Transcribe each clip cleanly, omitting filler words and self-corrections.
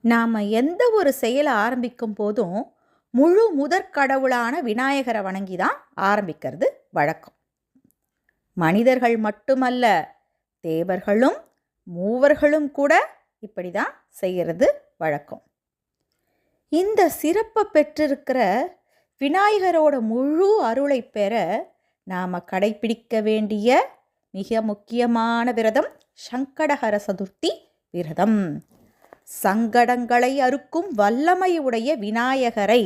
நாம் எந்த ஒரு செயலை ஆரம்பிக்கும் போதும் முழு முதற் கடவுளான விநாயகரை வணங்கி தான் ஆரம்பிக்கிறது வழக்கம். மனிதர்கள் மட்டுமல்ல, தேவர்களும் மூவர்களும் கூட இப்படி தான் செய்கிறது வழக்கம். இந்த சிறப்பை பெற்றிருக்கிற விநாயகரோட முழு அருளை பெற நாம் கடைபிடிக்க வேண்டிய மிக முக்கியமான விரதம் சங்கடஹர சதுர்த்தி விரதம். சங்கடங்களை அறுக்கும் வல்லமையுடைய விநாயகரை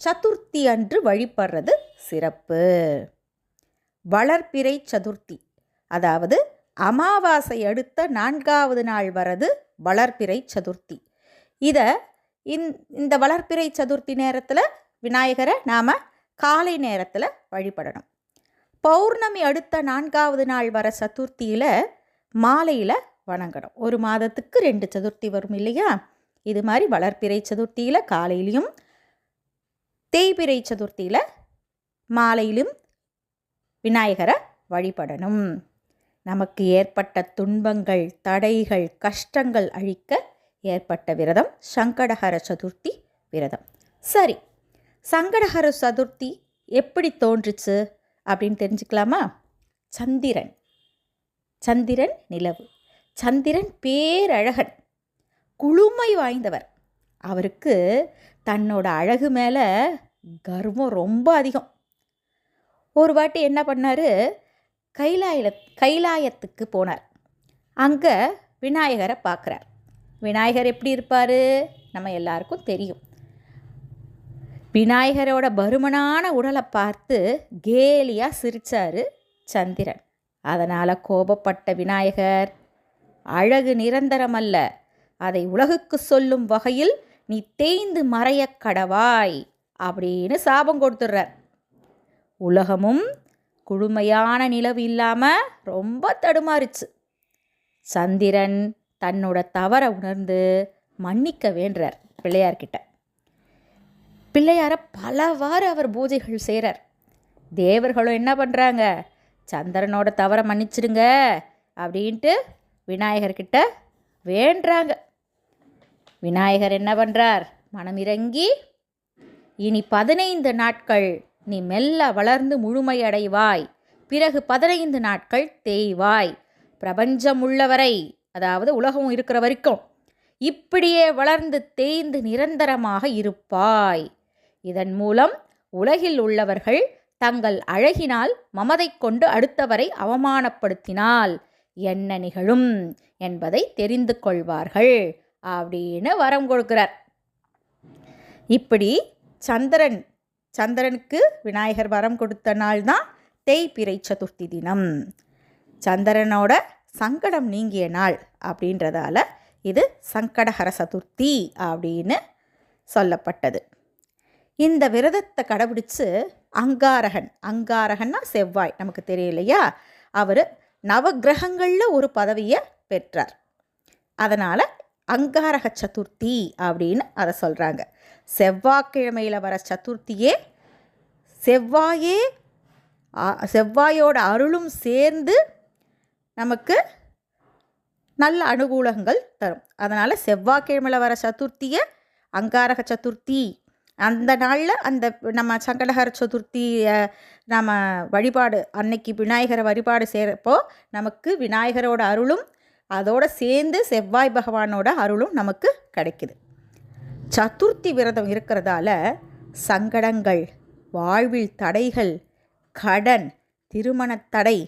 சதுர்த்தி அன்று வழிபடுறது சிறப்பு. வளர்பிறை சதுர்த்தி, அதாவது அமாவாசை அடுத்த 4வது நாள் வரது வளர்பிறை சதுர்த்தி. இந்த வளர்பிறை சதுர்த்தி நேரத்தில் விநாயகரை நாம் காலை நேரத்தில் வழிபடணும். பௌர்ணமி அடுத்த 4வது நாள் வர சதுர்த்தியில் மாலையில் வணங்கணும். ஒரு மாதத்துக்கு 2 சதுர்த்தி வரும் இல்லையா? இது மாதிரி வளர்பிறை சதுர்த்தியில் காலையிலையும் தேய்பிறை சதுர்த்தியில் மாலையிலும் விநாயகரை வழிபடணும். நமக்கு ஏற்பட்ட துன்பங்கள், தடைகள், கஷ்டங்கள் அழிக்க ஏற்பட்ட விரதம் சங்கடஹர சதுர்த்தி விரதம். சரி, சங்கடஹர சதுர்த்தி எப்படி தோன்றுச்சு அப்படின்னு தெரிஞ்சுக்கலாமா? சந்திரன் நிலவு. சந்திரன் பேரழகன், குளுமை வாய்ந்தவர். அவருக்கு தன்னோட அழகு மேலே கர்வம் ரொம்ப அதிகம். ஒரு வாட்டி என்ன பண்ணார், கைலாயத்துக்கு போனார். அங்கே விநாயகரை பார்க்குறார். விநாயகர் எப்படி இருப்பார் நம்ம எல்லாருக்கும் தெரியும். விநாயகரோட பருமனான உடலை பார்த்து கேலியாக சிரித்தார் சந்திரன். அதனால் கோபப்பட்ட விநாயகர், அழகு நிரந்தரமல்ல, அதை உலகுக்கு சொல்லும் வகையில் நீ தேய்ந்து மறைய கடவாய் அப்படின்னு சாபம் கொடுத்துட்றார். உலகமும் குளுமையான நிலவு இல்லாமல் ரொம்ப தடுமாறிச்சு. சந்திரன் தன்னோட தவறை உணர்ந்து மன்னிக்க வேண்டுறார் பிள்ளையார்கிட்ட. பிள்ளையாரை பலவாறு அவர் பூஜைகள் செய்கிறார். தேவர்களும் என்ன பண்ணுறாங்க, சந்திரனோட தவறை மன்னிச்சிடுங்க அப்படின்ட்டு விநாயகர்கிட்ட வேண்டுறாங்க. விநாயகர் என்ன பண்ணுறார், மனமிறங்கி, இனி 15 நாட்கள் நீ மெல்ல வளர்ந்து முழுமையடைவாய், பிறகு 15 நாட்கள் தேய்வாய், பிரபஞ்சம் உள்ளவரை, அதாவது உலகம் இருக்கிற வரைக்கும் இப்படியே வளர்ந்து தேய்ந்து நிரந்தரமாக இருப்பாய். இதன் மூலம் உலகில் உள்ளவர்கள் தங்கள் அழகினால் மமதை கொண்டு அடுத்தவரை அவமானப்படுத்தினால் என்ன நிகழும் என்பதை தெரிந்து கொள்வார்கள் அப்படின்னு வரம் கொடுக்கிறார். இப்படி சந்திரனுக்கு விநாயகர் வரம் கொடுத்த நாள் தான் தேய்பிறை சதுர்த்தி தினம். சந்திரனோட சங்கடம் நீங்கிய நாள் அப்படின்றதால இது சங்கடஹர சதுர்த்தி அப்படின்னு சொல்லப்பட்டது. இந்த விரதத்தை கடைபிடிச்சு அங்காரகன்னா செவ்வாய், நமக்கு தெரியலையா, அவர் நவகிரகங்களில் ஒரு பதவியை பெற்றார். அதனால் அங்காரக சதுர்த்தி அப்படின்னு அதை சொல்கிறாங்க. செவ்வாய்க்கிழமையில் வர சதுர்த்தியே செவ்வாயோட அருளும் சேர்ந்து நமக்கு நல்ல அனுகூலங்கள் தரும். அதனால் செவ்வாய்க்கிழமையில் வர சதுர்த்தியை அங்காரக சதுர்த்தி. அந்த நாளில் அந்த நம்ம சங்கடஹர சதுர்த்தியை நம்ம வழிபாடு அன்னைக்கு விநாயகரை வழிபாடு செய்கிறப்போ நமக்கு விநாயகரோட அருளும் அதோடு சேர்ந்து செவ்வாய் பகவானோட அருளும் நமக்கு கிடைக்குது. சதுர்த்தி விரதம் இருக்கிறதால சங்கடங்கள், வாழ்வில் தடைகள், கடன், திருமணத் தடை,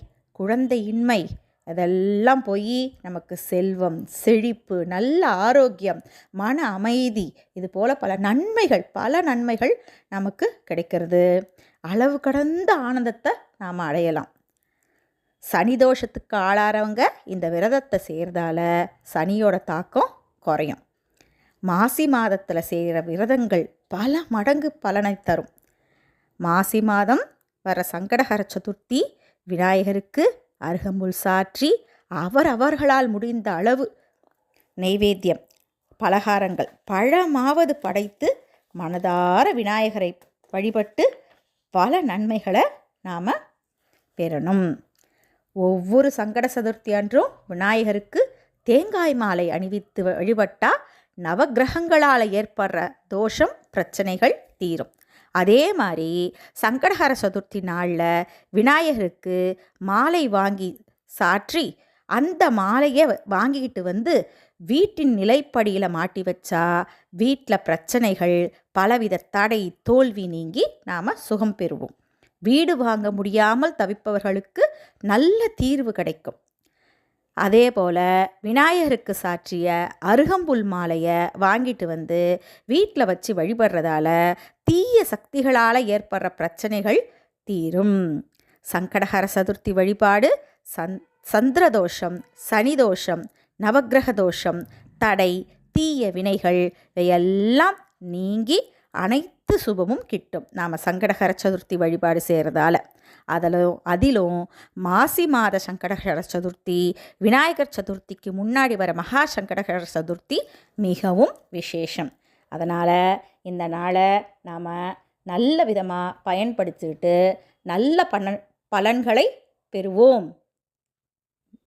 குழந்தையின்மை அதெல்லாம் போய் நமக்கு செல்வம், செழிப்பு, நல்ல ஆரோக்கியம், மன அமைதி, இது போல் பல நன்மைகள் நமக்கு கிடைக்கிறது. அளவு கடந்த ஆனந்தத்தை நாம் அடையலாம். சனி தோஷத்துக்கு ஆளாறவங்க இந்த விரதத்தை செய்கிறதால சனியோட தாக்கம் குறையும். மாசி மாதத்தில் செய்கிற விரதங்கள் பல மடங்கு பலனை தரும். மாசி மாதம் வர சங்கடஹர சதுர்த்தி விநாயகருக்கு அருகம்புல் சாற்றி அவர்களால் முடிந்த அளவு நெய்வேத்தியம், பலகாரங்கள், பழமாவது படைத்து மனதார விநாயகரை வழிபட்டு பல நன்மைகளை நாம் பெறணும். ஒவ்வொரு சங்கட சதுர்த்தி அன்றும் விநாயகருக்கு தேங்காய் மாலை அணிவித்து வழிபட்டால் நவக்கிரகங்களால் ஏற்படுற தோஷம் பிரச்சனைகள் தீரும். அதே மாதிரி சங்கடஹர சதுர்த்தி நாளில் விநாயகருக்கு மாலை வாங்கி சாற்றி அந்த மாலையை வாங்கிக்கிட்டு வந்து வீட்டின் நிலைப்படியில் மாட்டி வச்சா வீட்டில் பிரச்சனைகள் பலவித தடை தோல்வி நீங்கி நாம் சுகம் பெறுவோம். வீடு வாங்க முடியாமல் தவிப்பவர்களுக்கு நல்ல தீர்வு கிடைக்கும். அதே போல் விநாயகருக்கு சாற்றிய அருகம்புல் மாலையை வாங்கிட்டு வந்து வீட்டில் வச்சு வழிபடுறதால தீய சக்திகளால் ஏற்படுற பிரச்சனைகள் தீரும். சங்கடஹர சதுர்த்தி வழிபாடு சந்திரதோஷம், சனிதோஷம், நவக்கிரக தோஷம், தடை, தீய வினைகள் இவையெல்லாம் நீங்கி அனைத்து சுபமும் கிட்டும் நாம் சங்கடஹர சதுர்த்தி வழிபாடு செய்கிறதால. அதிலும் மாசி மாத சங்கடஹர சதுர்த்தி விநாயகர் சதுர்த்திக்கு முன்னாடி வர மகா சங்கடஹர சதுர்த்தி மிகவும் விசேஷம். அதனால் இந்த நாளை நாம் நல்ல விதமாக பயன்படுத்திக்கிட்டு நல்ல பலன்களை பெறுவோம்.